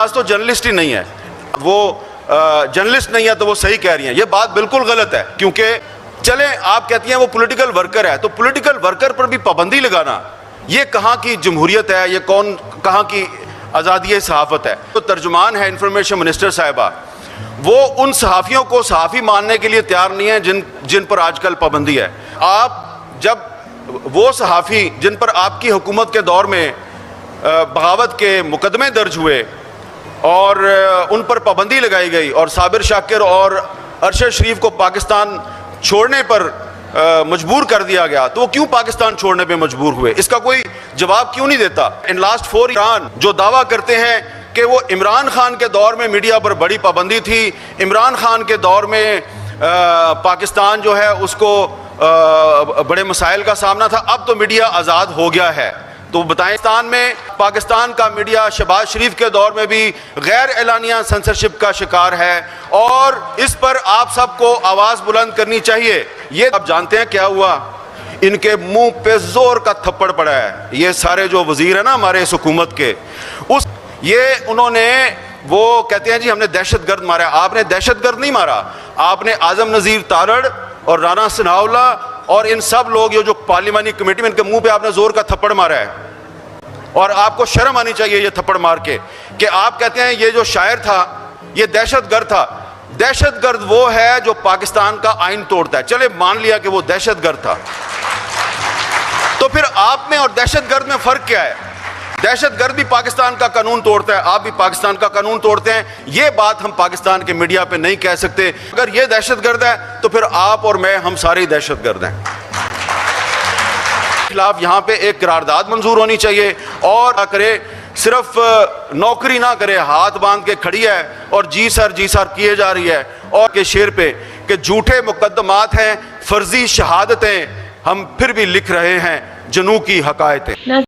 आज तो जर्नलिस्ट ही नहीं है, वो जर्नलिस्ट नहीं है तो वो सही कह रही हैं। ये बात बिल्कुल गलत है, क्योंकि चले आप कहती हैं वो पॉलिटिकल वर्कर है, तो पॉलिटिकल वर्कर पर भी पाबंदी लगाना ये कहाँ की जमहूरियत है, ये कहाँ की आज़ादी सहाफ़त है। तो तर्जुमान है इंफॉर्मेशन मिनिस्टर साहिबा, वो उन सहाफ़ियों को सहाफ़ी मानने के लिए तैयार नहीं है जिन पर आजकल पाबंदी है। आप जब वो सहाफ़ी जिन पर आपकी हुकूमत के दौर में बगावत के मुकदमे दर्ज हुए और उन पर पाबंदी लगाई गई और साबिर शाकिर और अरशद शरीफ को पाकिस्तान छोड़ने पर मजबूर कर दिया गया, तो वो क्यों पाकिस्तान छोड़ने पे मजबूर हुए, इसका कोई जवाब क्यों नहीं देता। इन लास्ट 4 ईरान जो दावा करते हैं कि वो इमरान खान के दौर में मीडिया पर बड़ी पाबंदी थी, इमरान खान के दौर में पाकिस्तान जो है उसको बड़े मसाइल का सामना था, अब तो मीडिया आज़ाद हो गया है, तो बताएं में पाकिस्तान का मीडिया शहबाज शरीफ के दौर में भी गैर एलानिया सेंसरशिप का शिकार है और इस पर आप सबको आवाज़ बुलंद करनी चाहिए। ये आप जानते हैं क्या हुआ, इनके मुंह पे जोर का थप्पड़ पड़ा है। ये सारे जो वजीर है ना हमारे इस हुकूमत के, उन्होंने वो कहते हैं जी हमने दहशतगर्द मारा। आपने दहशतगर्द नहीं मारा, आपने आजम नज़ीर तारड़ और राना सनाउल्ला और इन सब लोग जो पार्लिमानी कमेटी में इनके मुंह पे आपने जोर का थप्पड़ मारा है, और आपको शर्म आनी चाहिए ये थप्पड़ मार के कि आप कहते हैं ये जो शायर था ये दहशतगर्द था। दहशतगर्द वो है जो पाकिस्तान का आइन तोड़ता है। चले मान लिया कि वो दहशतगर्द था, तो फिर आप में और दहशतगर्द में फर्क क्या है? दहशतगर्द भी पाकिस्तान का कानून तोड़ता है, आप भी पाकिस्तान का कानून तोड़ते हैं। ये बात हम पाकिस्तान के मीडिया पे नहीं कह सकते। अगर ये दहशतगर्द है तो फिर आप और मैं, हम सारे दहशतगर्द हैं। खिलाफ यहाँ पे एक करारदाद मंजूर होनी चाहिए और ना करे, सिर्फ नौकरी ना करे, हाथ बांध के खड़ी है और जी सर किए जा रही है और के शेर पे कि झूठे मुकद्दमात हैं, फर्जी शहादतें, हम फिर भी लिख रहे हैं जनू की हकायतें।